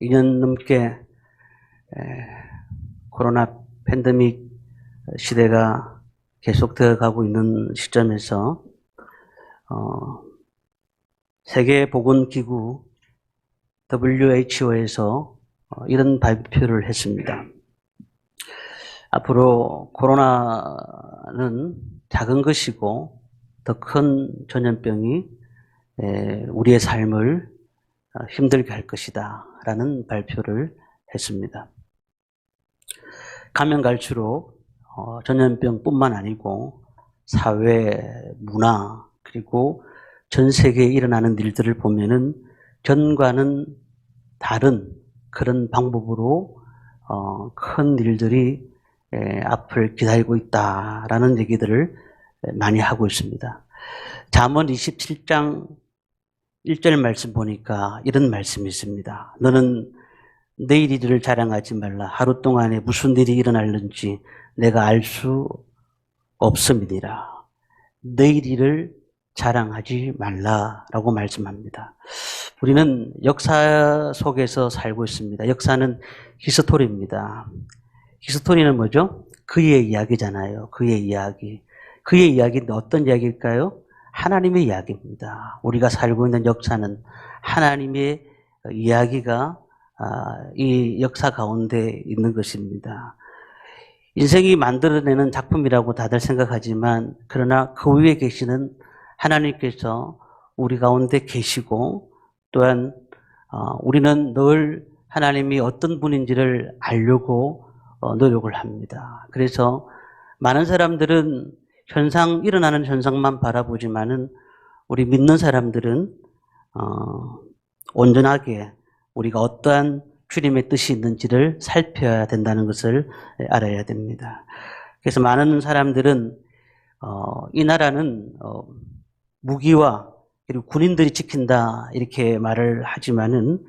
2년 넘게 코로나 팬데믹 시대가 계속되어 가고 있는 시점에서 세계보건기구 WHO에서 이런 발표를 했습니다. 앞으로 코로나는 작은 것이고 더 큰 전염병이 우리의 삶을 힘들게 할 것이다 라는 발표를 했습니다. 가면 갈수록 전염병뿐만 아니고 사회, 문화 그리고 전 세계에 일어나는 일들을 보면은 전과는 다른 그런 방법으로 큰 일들이 앞을 기다리고 있다라는 얘기들을 많이 하고 있습니다. 잠언 27장 1절 말씀 보니까 이런 말씀이 있습니다. 너는 내일 일을 자랑하지 말라. 하루 동안에 무슨 일이 일어날는지 내가 알 수 없음이니라. 내일 일을 자랑하지 말라라고 말씀합니다. 우리는 역사 속에서 살고 있습니다. 역사는 히스토리입니다. 히스토리는 뭐죠? 그의 이야기잖아요. 그의 이야기. 그의 이야기는 어떤 이야기일까요? 하나님의 이야기입니다. 우리가 살고 있는 역사는 하나님의 이야기가 이 역사 가운데 있는 것입니다. 인생이 만들어내는 작품이라고 다들 생각하지만 그러나 그 위에 계시는 하나님께서 우리 가운데 계시고 또한 우리는 늘 하나님이 어떤 분인지를 알려고 노력을 합니다. 그래서 많은 사람들은 일어나는 현상만 바라보지만은 우리 믿는 사람들은 온전하게 우리가 어떠한 주님의 뜻이 있는지를 살펴야 된다는 것을 알아야 됩니다. 그래서 많은 사람들은 이 나라는 무기와 그리고 군인들이 지킨다 이렇게 말을 하지만은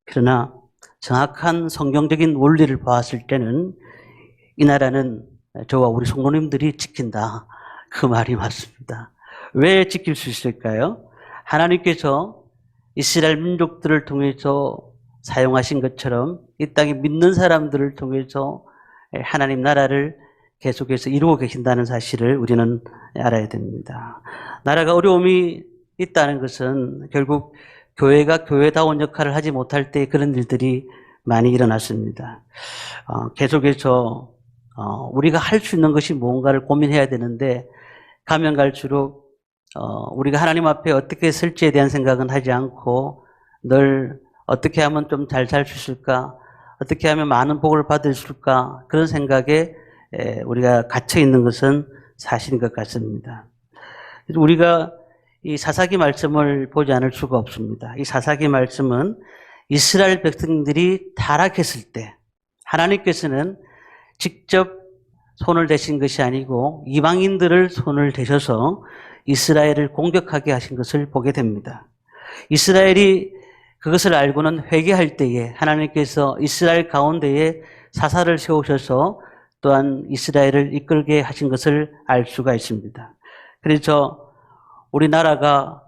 그러나 정확한 성경적인 원리를 보았을 때는 이 나라는 저와 우리 성도님들이 지킨다. 그 말이 맞습니다. 왜 지킬 수 있을까요? 하나님께서 이스라엘 민족들을 통해서 사용하신 것처럼 이 땅에 믿는 사람들을 통해서 하나님 나라를 계속해서 이루고 계신다는 사실을 우리는 알아야 됩니다. 나라가 어려움이 있다는 것은 결국 교회가 교회다운 역할을 하지 못할 때 그런 일들이 많이 일어났습니다. 계속해서 우리가 할 수 있는 것이 무언가를 고민해야 되는데 가면 갈수록 우리가 하나님 앞에 어떻게 설지에 대한 생각은 하지 않고 늘 어떻게 하면 좀 잘 살 수 있을까? 어떻게 하면 많은 복을 받을 수 있을까? 그런 생각에 우리가 갇혀 있는 것은 사실인 것 같습니다. 그래서 우리가 이 사사기 말씀을 보지 않을 수가 없습니다. 이 사사기 말씀은 이스라엘 백성들이 타락했을 때 하나님께서는 직접 손을 대신 것이 아니고 이방인들을 손을 대셔서 이스라엘을 공격하게 하신 것을 보게 됩니다. 이스라엘이 그것을 알고는 회개할 때에 하나님께서 이스라엘 가운데에 사사를 세우셔서 또한 이스라엘을 이끌게 하신 것을 알 수가 있습니다. 그래서 우리나라가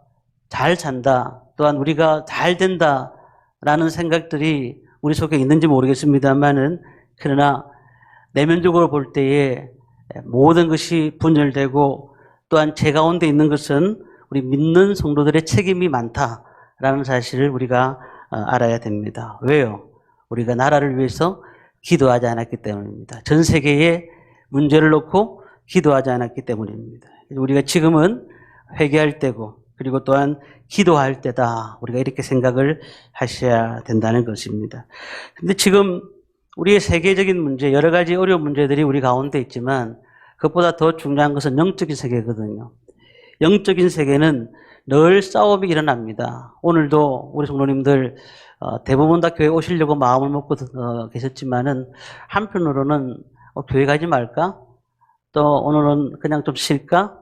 잘 산다, 또한 우리가 잘 된다라는 생각들이 우리 속에 있는지 모르겠습니다만은 그러나 내면적으로 볼 때에 모든 것이 분열되고 또한 제 가운데 있는 것은 우리 믿는 성도들의 책임이 많다라는 사실을 우리가 알아야 됩니다. 왜요? 우리가 나라를 위해서 기도하지 않았기 때문입니다. 전 세계의 문제를 놓고 기도하지 않았기 때문입니다. 우리가 지금은 회개할 때고 그리고 또한 기도할 때다. 우리가 이렇게 생각을 하셔야 된다는 것입니다. 근데 지금 우리의 세계적인 문제, 여러 가지 어려운 문제들이 우리 가운데 있지만 그것보다 더 중요한 것은 영적인 세계거든요. 영적인 세계는 늘 싸움이 일어납니다. 오늘도 우리 성도님들 대부분 다 교회 오시려고 마음을 먹고 계셨지만은 한편으로는 교회 가지 말까? 또 오늘은 그냥 좀 쉴까?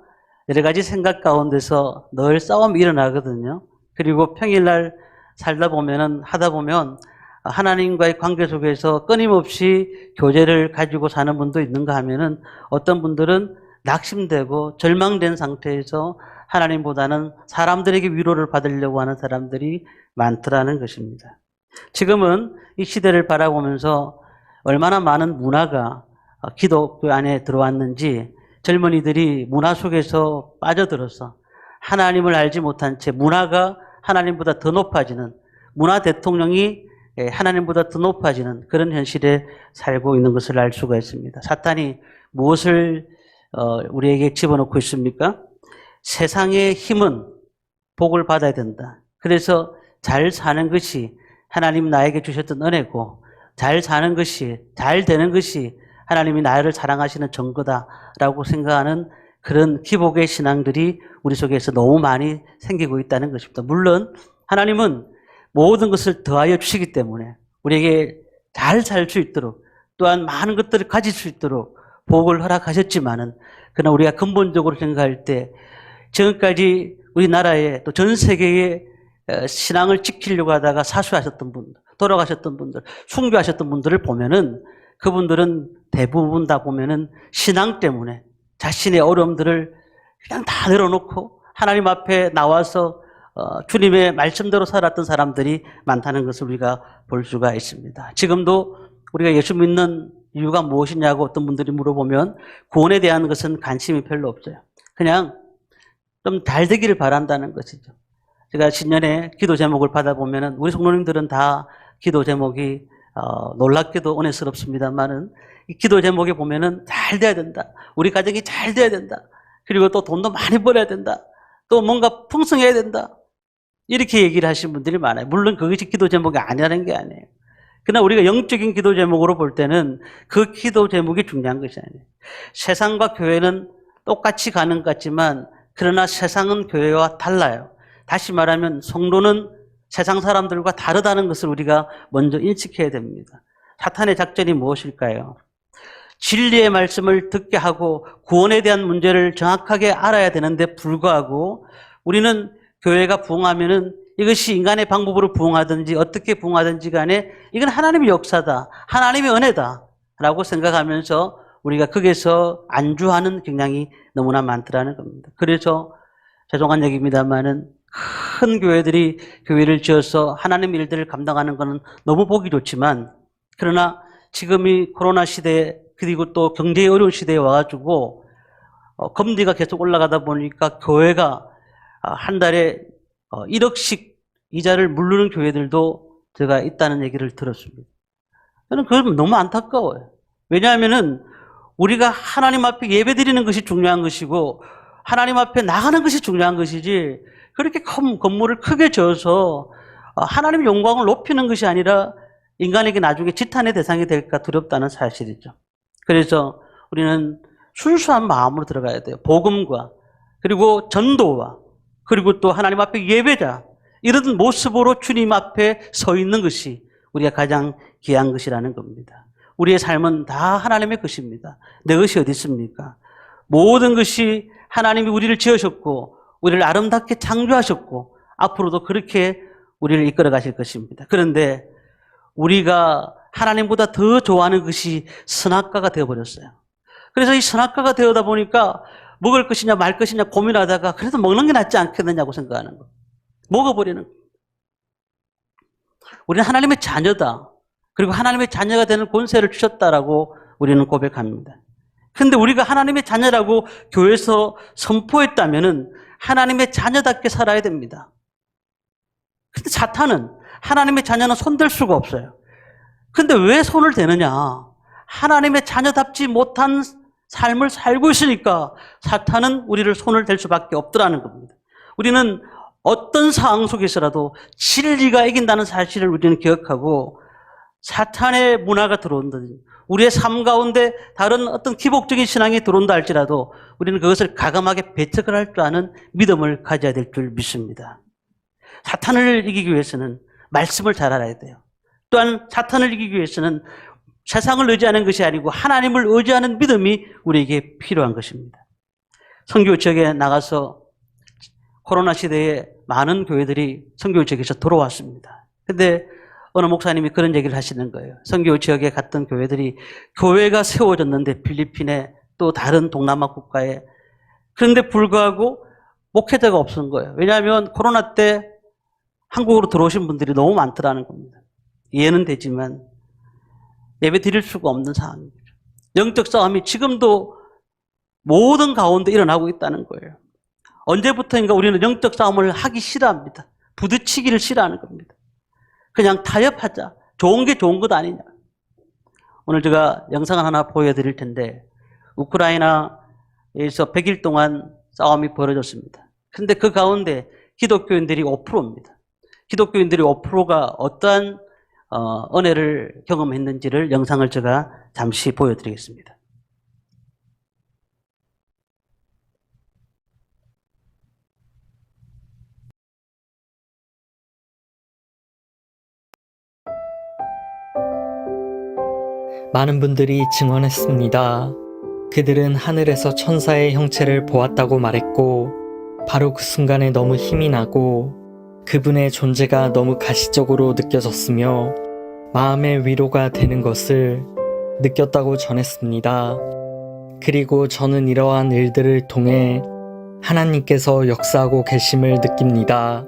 여러 가지 생각 가운데서 늘 싸움이 일어나거든요. 그리고 평일날 하다 보면 하나님과의 관계 속에서 끊임없이 교제를 가지고 사는 분도 있는가 하면은 어떤 분들은 낙심되고 절망된 상태에서 하나님보다는 사람들에게 위로를 받으려고 하는 사람들이 많더라는 것입니다. 지금은 이 시대를 바라보면서 얼마나 많은 문화가 기독교 안에 들어왔는지 젊은이들이 문화 속에서 빠져들어서 하나님을 알지 못한 채 문화가 하나님보다 더 높아지는, 문화 대통령이 하나님보다 더 높아지는 그런 현실에 살고 있는 것을 알 수가 있습니다. 사탄이 무엇을 우리에게 집어넣고 있습니까? 세상의 힘은 복을 받아야 된다. 그래서 잘 사는 것이 하나님 나에게 주셨던 은혜고, 잘 사는 것이, 잘 되는 것이 하나님이 나를 사랑하시는 증거다라고 생각하는 그런 기복의 신앙들이 우리 속에서 너무 많이 생기고 있다는 것입니다. 물론 하나님은 모든 것을 더하여 주시기 때문에 우리에게 잘 살 수 있도록, 또한 많은 것들을 가질 수 있도록 복을 허락하셨지만은, 그러나 우리가 근본적으로 생각할 때 지금까지 우리나라에 또 전 세계에 신앙을 지키려고 하다가 사수하셨던 분들, 돌아가셨던 분들, 순교하셨던 분들을 보면은 그분들은 대부분 다 보면은 신앙 때문에 자신의 어려움들을 그냥 다 내려놓고 하나님 앞에 나와서 주님의 말씀대로 살았던 사람들이 많다는 것을 우리가 볼 수가 있습니다. 지금도 우리가 예수 믿는 이유가 무엇이냐고 어떤 분들이 물어보면 구원에 대한 것은 관심이 별로 없어요. 그냥 좀 잘 되기를 바란다는 것이죠. 제가 신년에 기도 제목을 받아보면은 우리 성도님들은 다 기도 제목이 놀랍게도 은혜스럽습니다만은 이 기도 제목에 보면은 잘 돼야 된다. 우리 가정이 잘 돼야 된다. 그리고 또 돈도 많이 벌어야 된다. 또 뭔가 풍성해야 된다. 이렇게 얘기를 하시는 분들이 많아요. 물론 그것이 기도 제목이 아니라는 게 아니에요. 그러나 우리가 영적인 기도 제목으로 볼 때는 그 기도 제목이 중요한 것이 아니에요. 세상과 교회는 똑같이 가는 것 같지만 그러나 세상은 교회와 달라요. 다시 말하면 성도는 세상 사람들과 다르다는 것을 우리가 먼저 인식해야 됩니다. 사탄의 작전이 무엇일까요? 진리의 말씀을 듣게 하고 구원에 대한 문제를 정확하게 알아야 되는데 불구하고 우리는 교회가 부흥하면은 이것이 인간의 방법으로 부흥하든지 어떻게 부흥하든지 간에 이건 하나님의 역사다, 하나님의 은혜다 라고 생각하면서 우리가 거기서 안주하는 경향이 너무나 많더라는 겁니다. 그래서 죄송한 얘기입니다만은 큰 교회들이 교회를 지어서 하나님의 일들을 감당하는 것은 너무 보기 좋지만, 그러나 지금 이 코로나 시대에 그리고 또 경제의 어려운 시대에 와가지고 금리가 계속 올라가다 보니까 교회가 한 달에 1억씩 이자를 물르는 교회들도 제가 있다는 얘기를 들었습니다. 저는 그건 너무 안타까워요. 왜냐하면은 우리가 하나님 앞에 예배드리는 것이 중요한 것이고 하나님 앞에 나가는 것이 중요한 것이지, 그렇게 큰 건물을 크게 지어서 하나님의 영광을 높이는 것이 아니라 인간에게 나중에 지탄의 대상이 될까 두렵다는 사실이죠. 그래서 우리는 순수한 마음으로 들어가야 돼요. 복음과 그리고 전도와 그리고 또 하나님 앞에 예배자, 이런 모습으로 주님 앞에 서 있는 것이 우리가 가장 귀한 것이라는 겁니다. 우리의 삶은 다 하나님의 것입니다. 내 것이 어디 있습니까? 모든 것이 하나님이 우리를 지으셨고 우리를 아름답게 창조하셨고 앞으로도 그렇게 우리를 이끌어 가실 것입니다. 그런데 우리가 하나님보다 더 좋아하는 것이 선악과가 되어버렸어요. 그래서 이 선악과가 되어다 보니까 먹을 것이냐 말 것이냐 고민하다가 그래도 먹는 게 낫지 않겠느냐고 생각하는 거. 먹어버리는 거. 우리는 하나님의 자녀다. 그리고 하나님의 자녀가 되는 권세를 주셨다라고 우리는 고백합니다. 그런데 우리가 하나님의 자녀라고 교회에서 선포했다면은 하나님의 자녀답게 살아야 됩니다. 근데 사탄은 하나님의 자녀는 손댈 수가 없어요. 근데 왜 손을 대느냐? 하나님의 자녀답지 못한 삶을 살고 있으니까 사탄은 우리를 손을 댈 수밖에 없더라는 겁니다. 우리는 어떤 상황 속에서라도 진리가 이긴다는 사실을 우리는 기억하고, 사탄의 문화가 들어온다든지 우리의 삶 가운데 다른 어떤 기복적인 신앙이 들어온다 할지라도 우리는 그것을 가감하게 배척을 할 줄 아는 믿음을 가져야 될 줄 믿습니다. 사탄을 이기기 위해서는 말씀을 잘 알아야 돼요. 또한 사탄을 이기기 위해서는 세상을 의지하는 것이 아니고 하나님을 의지하는 믿음이 우리에게 필요한 것입니다. 선교 지역에 나가서 코로나 시대에 많은 교회들이 선교 지역에서 돌아왔습니다. 그런데 어느 목사님이 그런 얘기를 하시는 거예요. 선교 지역에 갔던 교회들이 교회가 세워졌는데 필리핀에 또 다른 동남아 국가에, 그런데 불구하고 목회자가 없은 거예요. 왜냐하면 코로나 때 한국으로 들어오신 분들이 너무 많더라는 겁니다. 이해는 되지만 예배 드릴 수가 없는 상황입니다. 영적 싸움이 지금도 모든 가운데 일어나고 있다는 거예요. 언제부터인가 우리는 영적 싸움을 하기 싫어합니다. 부딪히기를 싫어하는 겁니다. 그냥 타협하자. 좋은 게 좋은 것 아니냐. 오늘 제가 영상을 하나 보여드릴 텐데 우크라이나에서 100일 동안 싸움이 벌어졌습니다. 그런데 그 가운데 기독교인들이 5%입니다. 기독교인들이 5%가 어떠한 은혜를 경험했는지를 영상을 제가 잠시 보여드리겠습니다. 많은 분들이 증언했습니다. 그들은 하늘에서 천사의 형체를 보았다고 말했고, 바로 그 순간에 너무 힘이 나고 그분의 존재가 너무 가시적으로 느껴졌으며 마음의 위로가 되는 것을 느꼈다고 전했습니다. 그리고 저는 이러한 일들을 통해 하나님께서 역사하고 계심을 느낍니다.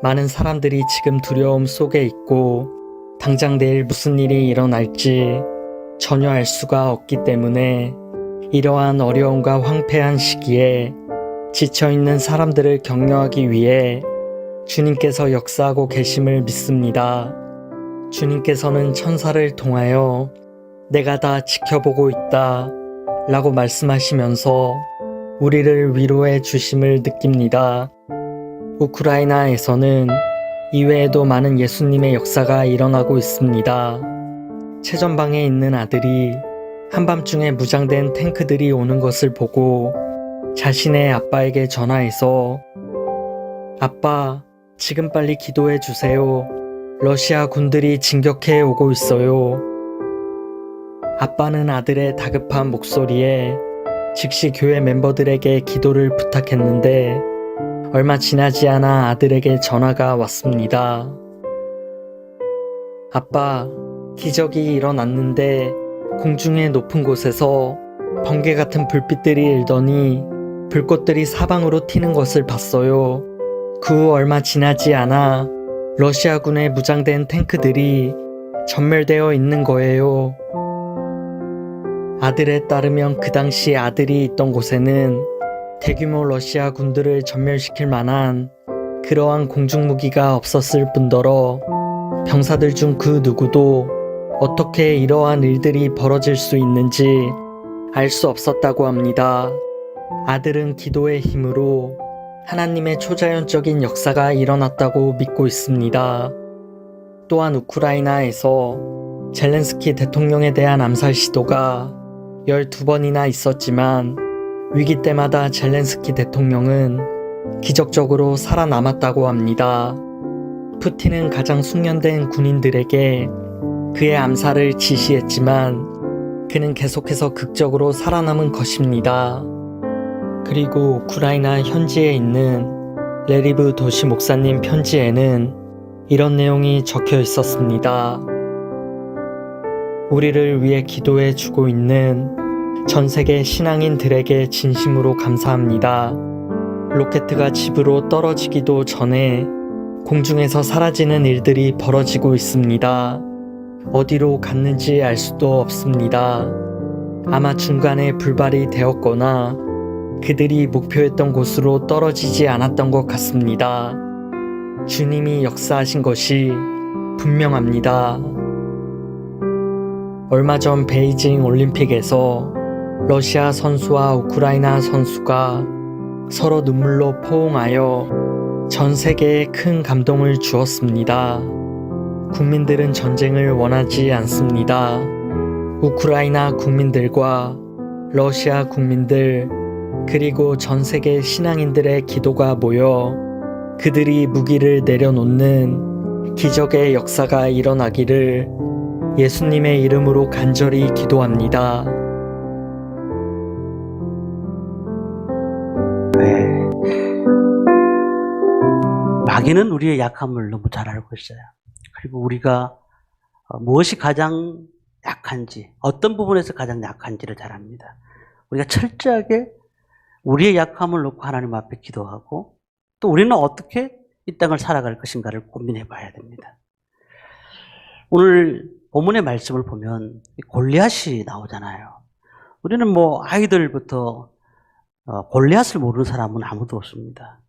많은 사람들이 지금 두려움 속에 있고 당장 내일 무슨 일이 일어날지 전혀 알 수가 없기 때문에 이러한 어려움과 황폐한 시기에 지쳐있는 사람들을 격려하기 위해 주님께서 역사하고 계심을 믿습니다. 주님께서는 천사를 통하여 내가 다 지켜보고 있다 라고 말씀하시면서 우리를 위로해 주심을 느낍니다. 우크라이나에서는 이외에도 많은 예수님의 역사가 일어나고 있습니다. 최전방에 있는 아들이 한밤중에 무장된 탱크들이 오는 것을 보고 자신의 아빠에게 전화해서 아빠, 지금 빨리 기도해 주세요. 러시아 군들이 진격해 오고 있어요. 아빠는 아들의 다급한 목소리에 즉시 교회 멤버들에게 기도를 부탁했는데 얼마 지나지 않아 아들에게 전화가 왔습니다. 아빠, 기적이 일어났는데 공중의 높은 곳에서 번개 같은 불빛들이 일더니 불꽃들이 사방으로 튀는 것을 봤어요. 그 후 얼마 지나지 않아 러시아군의 무장된 탱크들이 전멸되어 있는 거예요. 아들에 따르면 그 당시 아들이 있던 곳에는 대규모 러시아 군들을 전멸시킬 만한 그러한 공중무기가 없었을 뿐더러 병사들 중 그 누구도 어떻게 이러한 일들이 벌어질 수 있는지 알 수 없었다고 합니다. 아들은 기도의 힘으로 하나님의 초자연적인 역사가 일어났다고 믿고 있습니다. 또한 우크라이나에서 젤렌스키 대통령에 대한 암살 시도가 12번이나 있었지만 위기 때마다 젤렌스키 대통령은 기적적으로 살아남았다고 합니다. 푸틴은 가장 숙련된 군인들에게 그의 암살을 지시했지만 그는 계속해서 극적으로 살아남은 것입니다. 그리고 우크라이나 현지에 있는 레리브 도시 목사님 편지에는 이런 내용이 적혀 있었습니다. 우리를 위해 기도해 주고 있는 전 세계 신앙인들에게 진심으로 감사합니다. 로켓가 집으로 떨어지기도 전에 공중에서 사라지는 일들이 벌어지고 있습니다. 어디로 갔는지 알 수도 없습니다. 아마 중간에 불발이 되었거나 그들이 목표했던 곳으로 떨어지지 않았던 것 같습니다. 주님이 역사하신 것이 분명합니다. 얼마 전 베이징 올림픽에서 러시아 선수와 우크라이나 선수가 서로 눈물로 포옹하여 전 세계에 큰 감동을 주었습니다. 국민들은 전쟁을 원하지 않습니다. 우크라이나 국민들과 러시아 국민들 그리고 전 세계 신앙인들의 기도가 모여 그들이 무기를 내려놓는 기적의 역사가 일어나기를 예수님의 이름으로 간절히 기도합니다. 네. 마귀는 우리의 약함을 너무 잘 알고 있어요. 그리고 우리가 무엇이 가장 약한지, 어떤 부분에서 가장 약한지를 잘 압니다. 우리가 철저하게 우리의 약함을 놓고 하나님 앞에 기도하고 또 우리는 어떻게 이 땅을 살아갈 것인가를 고민해 봐야 됩니다. 오늘 본문의 말씀을 보면 골리앗이 나오잖아요. 우리는 뭐 아이들부터 골리앗을 모르는 사람은 아무도 없습니다.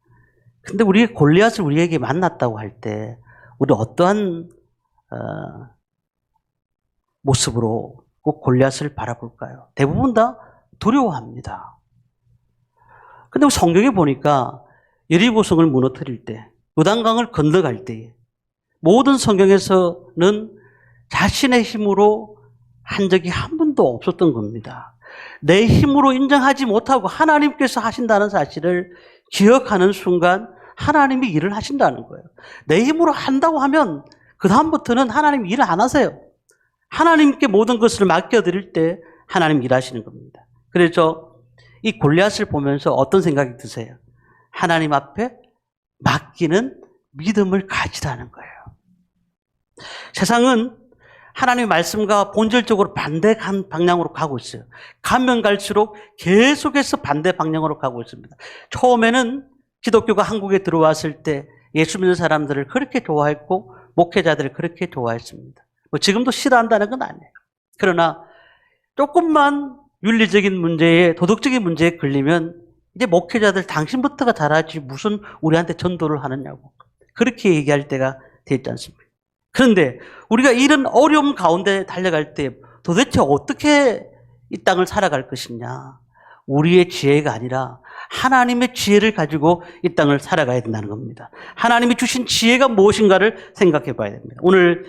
근데 우리 골리앗을 우리에게 만났다고 할 때 우리 어떠한 모습으로 꼭 골리앗을 바라볼까요? 대부분 다 두려워합니다. 근데 성경에 보니까 여리고성을 무너뜨릴 때, 요단강을 건너갈 때 모든 성경에서는 자신의 힘으로 한 적이 한 번도 없었던 겁니다. 내 힘으로 인정하지 못하고 하나님께서 하신다는 사실을 기억하는 순간 하나님이 일을 하신다는 거예요. 내 힘으로 한다고 하면 그 다음부터는 하나님이 일을 안 하세요. 하나님께 모든 것을 맡겨드릴 때 하나님 일하시는 겁니다. 그래서 이 골리앗을 보면서 어떤 생각이 드세요? 하나님 앞에 맡기는 믿음을 가지라는 거예요. 세상은 하나님의 말씀과 본질적으로 반대 방향으로 가고 있어요. 가면 갈수록 계속해서 반대 방향으로 가고 있습니다. 처음에는 기독교가 한국에 들어왔을 때 예수 믿는 사람들을 그렇게 좋아했고 목회자들을 그렇게 좋아했습니다. 뭐 지금도 싫어한다는 건 아니에요. 그러나 조금만 윤리적인 문제에, 도덕적인 문제에 걸리면 이제 목회자들 당신부터가 잘하지 무슨 우리한테 전도를 하느냐고 그렇게 얘기할 때가 됐지 않습니까? 그런데 우리가 이런 어려움 가운데 달려갈 때 도대체 어떻게 이 땅을 살아갈 것이냐? 우리의 지혜가 아니라 하나님의 지혜를 가지고 이 땅을 살아가야 된다는 겁니다. 하나님이 주신 지혜가 무엇인가를 생각해 봐야 됩니다. 오늘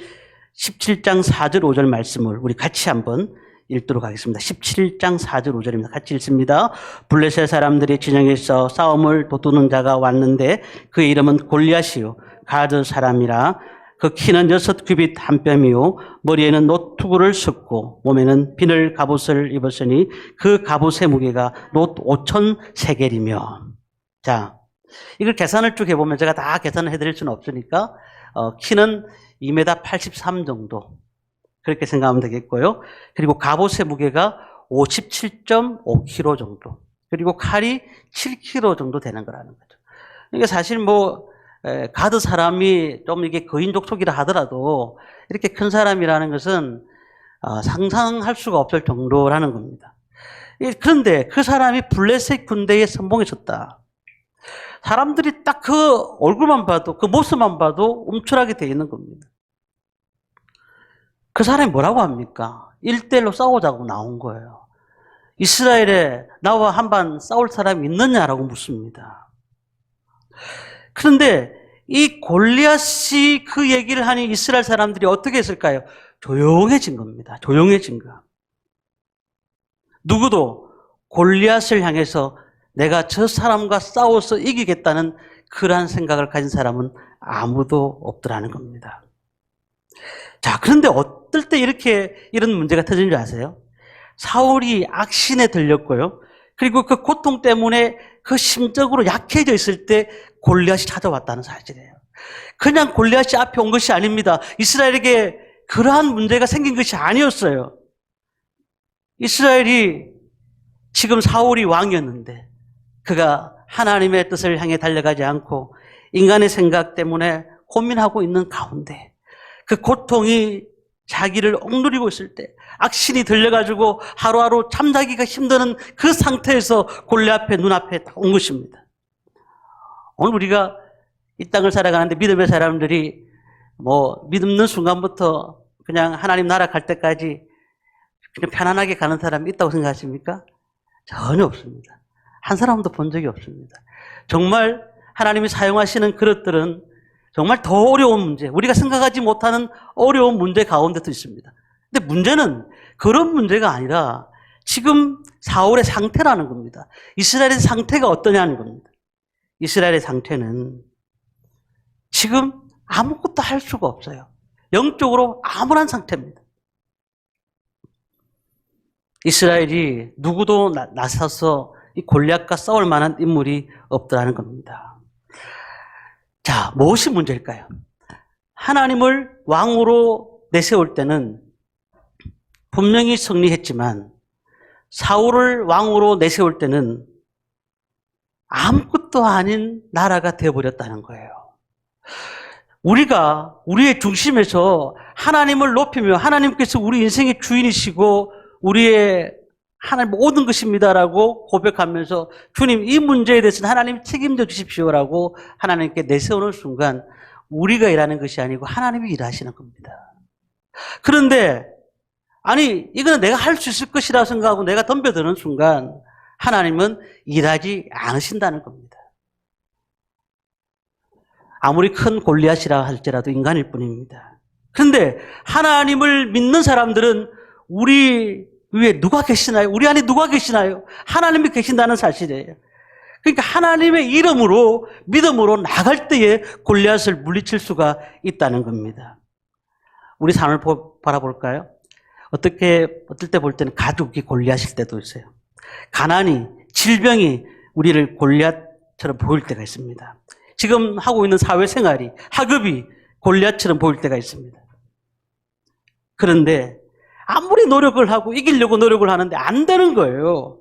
17장 4절 5절 말씀을 우리 같이 한번 읽도록 하겠습니다. 17장 4절 5절입니다. 같이 읽습니다. 블레셋 사람들이 진영에서 싸움을 돋우는 자가 왔는데 그의 이름은 골리앗이요 가드 사람이라. 그 키는 6규빗 한 뼘이요 머리에는 노투구를 섰고 몸에는 비늘 갑옷을 입었으니 그 갑옷의 무게가 놋 5,000세겔이며. 자, 이걸 계산을 쭉 해보면 제가 다 계산을 해드릴 수는 없으니까 키는 2m 83 정도 그렇게 생각하면 되겠고요. 그리고 갑옷의 무게가 57.5kg 정도, 그리고 칼이 7kg 정도 되는 거라는 거죠. 그러니까 사실 뭐 가드 사람이 좀 이게 거인족 속이라 하더라도 이렇게 큰 사람이라는 것은 상상할 수가 없을 정도라는 겁니다. 그런데 그 사람이 블레셋 군대에 선봉했었다. 사람들이 딱 그 얼굴만 봐도, 그 모습만 봐도 움츠하게 되어 있는 겁니다. 그 사람이 뭐라고 합니까? 1대1로 싸우자고 나온 거예요. 이스라엘에 나와 한반 싸울 사람이 있느냐라고 묻습니다. 그런데 이 골리앗이 그 얘기를 하니 이스라엘 사람들이 어떻게 했을까요? 조용해진 겁니다. 조용해진 거. 누구도 골리앗을 향해서 내가 저 사람과 싸워서 이기겠다는 그러한 생각을 가진 사람은 아무도 없더라는 겁니다. 자, 그런데 어떨 때 이런 문제가 터진 줄 아세요? 사울이 악신에 들렸고요. 그리고 그 고통 때문에 그 심적으로 약해져 있을 때 골리앗이 찾아왔다는 사실이에요. 그냥 골리앗이 앞에 온 것이 아닙니다. 이스라엘에게 그러한 문제가 생긴 것이 아니었어요. 이스라엘이 지금 사울이 왕이었는데 그가 하나님의 뜻을 향해 달려가지 않고 인간의 생각 때문에 고민하고 있는 가운데 그 고통이 자기를 억누르고 있을 때 악신이 들려가지고 하루하루 잠자기가 힘드는 그 상태에서 골리앗 눈앞에 온 것입니다. 오늘 우리가 이 땅을 살아가는데 믿음의 사람들이 뭐 믿는 순간부터 그냥 하나님 나라 갈 때까지 그냥 편안하게 가는 사람이 있다고 생각하십니까? 전혀 없습니다. 한 사람도 본 적이 없습니다. 정말 하나님이 사용하시는 그릇들은 정말 더 어려운 문제, 우리가 생각하지 못하는 어려운 문제 가운데도 있습니다. 근데 문제는 그런 문제가 아니라 지금 사울의 상태라는 겁니다. 이스라엘의 상태가 어떠냐는 겁니다. 이스라엘의 상태는 지금 아무것도 할 수가 없어요. 영적으로 암울한 상태입니다. 이스라엘이 누구도 나서서 이 골리앗과 싸울 만한 인물이 없더라는 겁니다. 자, 무엇이 문제일까요? 하나님을 왕으로 내세울 때는 분명히 승리했지만 사울을 왕으로 내세울 때는 아무것도 아닌 나라가 되어버렸다는 거예요. 우리가 우리의 중심에서 하나님을 높이며 하나님께서 우리 인생의 주인이시고 우리의 하나님 모든 것입니다라고 고백하면서 주님 이 문제에 대해서는 하나님 책임져 주십시오라고 하나님께 내세우는 순간 우리가 일하는 것이 아니고 하나님이 일하시는 겁니다. 그런데 아니 이거는 내가 할 수 있을 것이라고 생각하고 내가 덤벼드는 순간 하나님은 일하지 않으신다는 겁니다. 아무리 큰 골리앗이라 할지라도 인간일 뿐입니다. 그런데 하나님을 믿는 사람들은 우리 위에 누가 계시나요? 우리 안에 누가 계시나요? 하나님이 계신다는 사실이에요. 그러니까 하나님의 이름으로 믿음으로 나갈 때에 골리앗을 물리칠 수가 있다는 겁니다. 우리 삶을 바라볼까요? 어떨 때 볼 때는 가족이 골리앗일 때도 있어요. 가난이, 질병이 우리를 골리앗처럼 보일 때가 있습니다. 지금 하고 있는 사회생활이, 학업이 골리앗처럼 보일 때가 있습니다. 그런데 아무리 노력을 하고 이기려고 노력을 하는데 안 되는 거예요.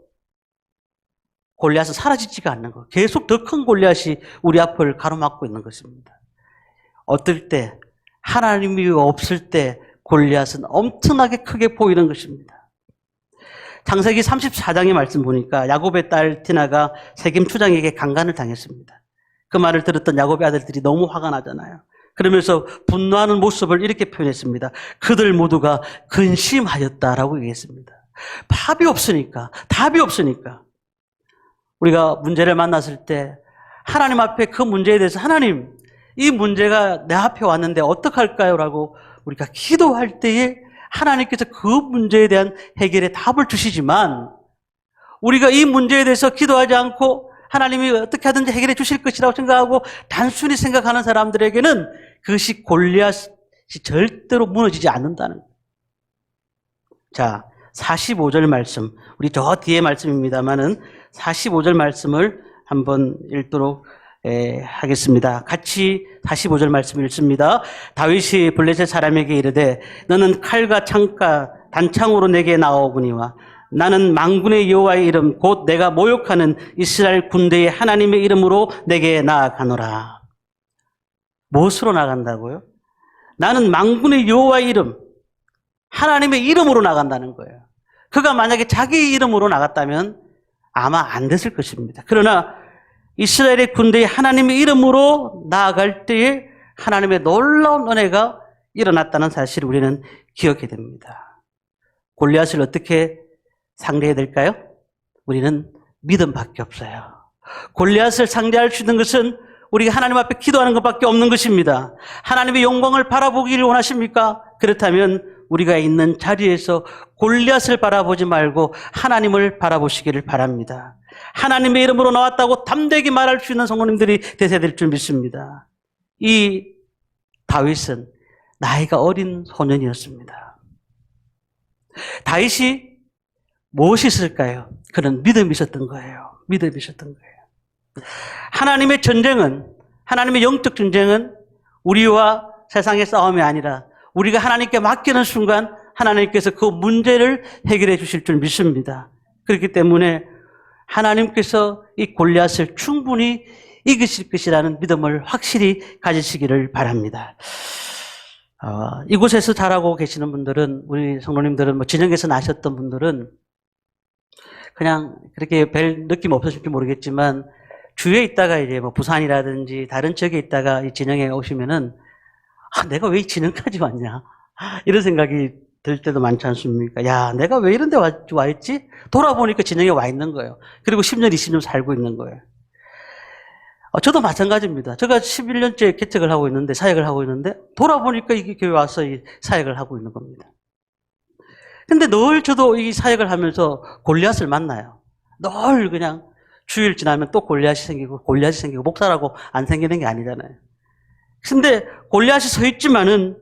골리앗은 사라지지가 않는 거예요. 계속 더 큰 골리앗이 우리 앞을 가로막고 있는 것입니다. 어떨 때 하나님이 없을 때 골리앗은 엄청나게 크게 보이는 것입니다. 창세기 34장의 말씀 보니까 야곱의 딸 디나가 세겜 추장에게 강간을 당했습니다. 그 말을 들었던 야곱의 아들들이 너무 화가 나잖아요. 그러면서 분노하는 모습을 이렇게 표현했습니다. 그들 모두가 근심하였다라고 얘기했습니다. 답이 없으니까. 우리가 문제를 만났을 때 하나님 앞에 그 문제에 대해서 하나님, 이 문제가 내 앞에 왔는데 어떡할까요? 라고 우리가 기도할 때에 하나님께서 그 문제에 대한 해결의 답을 주시지만 우리가 이 문제에 대해서 기도하지 않고 하나님이 어떻게 하든지 해결해 주실 것이라고 생각하고 단순히 생각하는 사람들에게는 그것이 골리앗이 절대로 무너지지 않는다는 거예요. 자, 45절 말씀, 우리 저 뒤에 말씀입니다만은 45절 말씀을 한번 읽도록 하겠습니다. 같이 45절 말씀 읽습니다. 다윗이 블레셋 사람에게 이르되 너는 칼과 창과 단창으로 내게 나오거니와 나는 만군의 여호와의 이름 곧 내가 모욕하는 이스라엘 군대의 하나님의 이름으로 내게 나아가노라. 무엇으로 나간다고요? 나는 만군의 여호와의 이름, 하나님의 이름으로 나간다는 거예요. 그가 만약에 자기 이름으로 나갔다면 아마 안 됐을 것입니다. 그러나 이스라엘의 군대의 하나님의 이름으로 나아갈 때에 하나님의 놀라운 은혜가 일어났다는 사실을 우리는 기억해야 됩니다. 골리앗을 어떻게 상대해야 될까요? 우리는 믿음밖에 없어요. 골리앗을 상대할 수 있는 것은 우리가 하나님 앞에 기도하는 것밖에 없는 것입니다. 하나님의 영광을 바라보기를 원하십니까? 그렇다면 우리가 있는 자리에서 골리앗을 바라보지 말고 하나님을 바라보시기를 바랍니다. 하나님의 이름으로 나왔다고 담대하게 말할 수 있는 성도님들이 되셔야 될 줄 믿습니다. 이 다윗은 나이가 어린 소년이었습니다. 다윗이 무엇이 있을까요? 그는 믿음이 있었던 거예요. 믿음이 있었던 거예요. 하나님의 전쟁은, 하나님의 영적 전쟁은 우리와 세상의 싸움이 아니라 우리가 하나님께 맡기는 순간 하나님께서 그 문제를 해결해 주실 줄 믿습니다. 그렇기 때문에 하나님께서 이 골리앗을 충분히 이기실 것이라는 믿음을 확실히 가지시기를 바랍니다. 이곳에서 자라고 계시는 분들은, 우리 성도님들은, 진영에서 나셨던 분들은 그냥 그렇게 별 느낌 없으실지 모르겠지만 주위에 있다가 이제 부산이라든지 다른 지역에 있다가 이 진영에 오시면은 내가 왜 이 진영까지 왔냐? 이런 생각이 들 때도 많지 않습니까? 야, 내가 왜 이런 데 와 있지? 돌아보니까 진영에 와 있는 거예요. 그리고 10년, 20년 살고 있는 거예요. 저도 마찬가지입니다. 제가 11년째 개척을 하고 있는데, 사역을 하고 있는데, 돌아보니까 이 교회 와서 이 사역을 하고 있는 겁니다. 근데 늘 저도 이 사역을 하면서 골리앗을 만나요. 늘 그냥 주일 지나면 또 골리앗이 생기고, 목사라고 안 생기는 게 아니잖아요. 근데 골리앗이 서 있지만은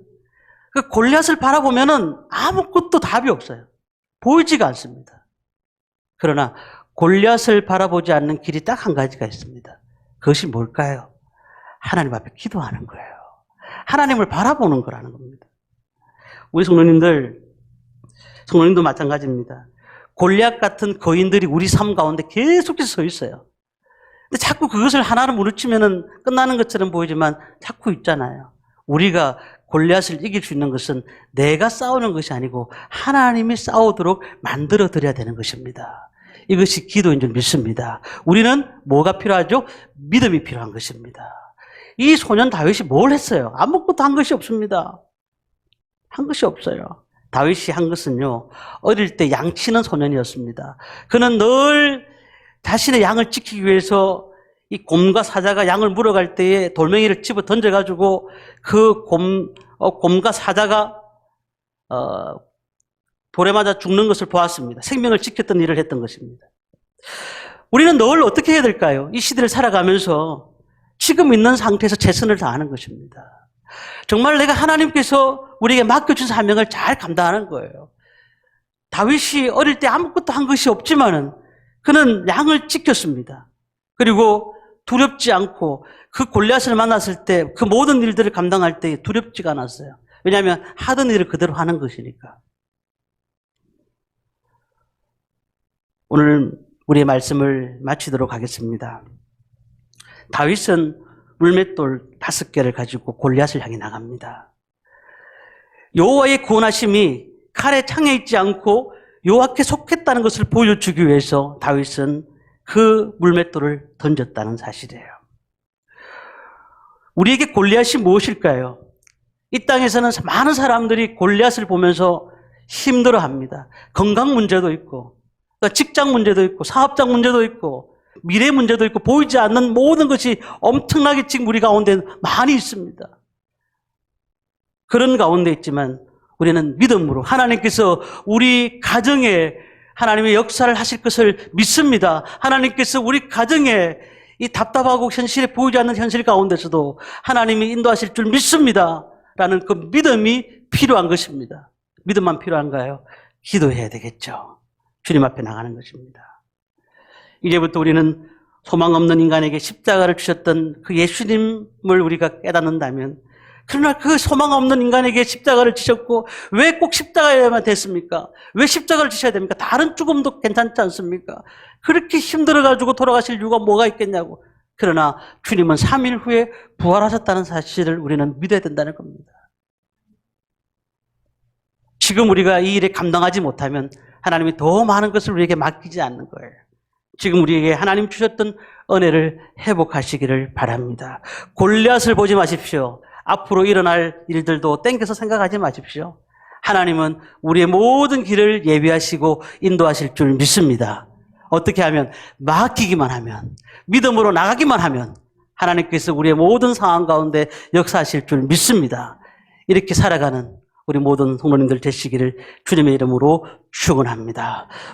그 골리앗을 바라보면은 아무것도 답이 없어요. 보이지가 않습니다. 그러나 골리앗을 바라보지 않는 길이 딱 한 가지가 있습니다. 그것이 뭘까요? 하나님 앞에 기도하는 거예요. 하나님을 바라보는 거라는 겁니다. 우리 성도님도 마찬가지입니다. 골리앗 같은 거인들이 우리 삶 가운데 계속해서 서 있어요. 근데 자꾸 그것을 하나로 무너뜨리면 끝나는 것처럼 보이지만 자꾸 있잖아요. 우리가 골리앗을 이길 수 있는 것은 내가 싸우는 것이 아니고 하나님이 싸우도록 만들어 드려야 되는 것입니다. 이것이 기도인 줄 믿습니다. 우리는 뭐가 필요하죠? 믿음이 필요한 것입니다. 이 소년 다윗이 뭘 했어요? 아무것도 한 것이 없습니다. 한 것이 없어요. 다윗이 한 것은요, 어릴 때 양치는 소년이었습니다. 그는 늘 자신의 양을 지키기 위해서 이 곰과 사자가 양을 물어갈 때에 돌멩이를 집어 던져가지고 그 곰과 사자가 돌에 맞아 죽는 것을 보았습니다. 생명을 지켰던 일을 했던 것입니다. 우리는 늘 어떻게 해야 될까요? 이 시대를 살아가면서 지금 있는 상태에서 최선을 다하는 것입니다. 정말 내가 하나님께서 우리에게 맡겨준 사명을 잘 감당하는 거예요. 다윗이 어릴 때 아무것도 한 것이 없지만은 그는 양을 지켰습니다. 그리고 두렵지 않고 그 골리앗을 만났을 때 그 모든 일들을 감당할 때 두렵지가 않았어요. 왜냐하면 하던 일을 그대로 하는 것이니까. 오늘 우리의 말씀을 마치도록 하겠습니다. 다윗은 물맷돌 5개를 가지고 골리앗을 향해 나갑니다. 여호와의 구원하심이 칼의 창에 있지 않고 여호와께 속했다는 것을 보여주기 위해서 다윗은 그 물맷돌을 던졌다는 사실이에요. 우리에게 골리앗이 무엇일까요? 이 땅에서는 많은 사람들이 골리앗을 보면서 힘들어합니다. 건강 문제도 있고, 직장 문제도 있고, 사업장 문제도 있고, 미래 문제도 있고, 보이지 않는 모든 것이 엄청나게 지금 우리 가운데 많이 있습니다. 그런 가운데 있지만 우리는 믿음으로 하나님께서 우리 가정에 하나님의 역사를 하실 것을 믿습니다. 하나님께서 우리 가정에 이 답답하고 현실에 보이지 않는 현실 가운데서도 하나님이 인도하실 줄 믿습니다. 라는 그 믿음이 필요한 것입니다. 믿음만 필요한가요? 기도해야 되겠죠. 주님 앞에 나가는 것입니다. 이제부터 우리는 소망 없는 인간에게 십자가를 주셨던 그 예수님을 우리가 깨닫는다면, 그러나 그 소망 없는 인간에게 십자가를 지셨고 왜 꼭 십자가에만 됐습니까? 왜 십자가를 지셔야 됩니까? 다른 죽음도 괜찮지 않습니까? 그렇게 힘들어가지고 돌아가실 이유가 뭐가 있겠냐고. 그러나 주님은 3일 후에 부활하셨다는 사실을 우리는 믿어야 된다는 겁니다. 지금 우리가 이 일에 감당하지 못하면 하나님이 더 많은 것을 우리에게 맡기지 않는 거예요. 지금 우리에게 하나님 주셨던 은혜를 회복하시기를 바랍니다. 골리앗을 보지 마십시오. 앞으로 일어날 일들도 땡겨서 생각하지 마십시오. 하나님은 우리의 모든 길을 예비하시고 인도하실 줄 믿습니다. 어떻게 하면? 맡기기만 하면, 믿음으로 나가기만 하면 하나님께서 우리의 모든 상황 가운데 역사하실 줄 믿습니다. 이렇게 살아가는 우리 모든 성도님들 되시기를 주님의 이름으로 축원합니다.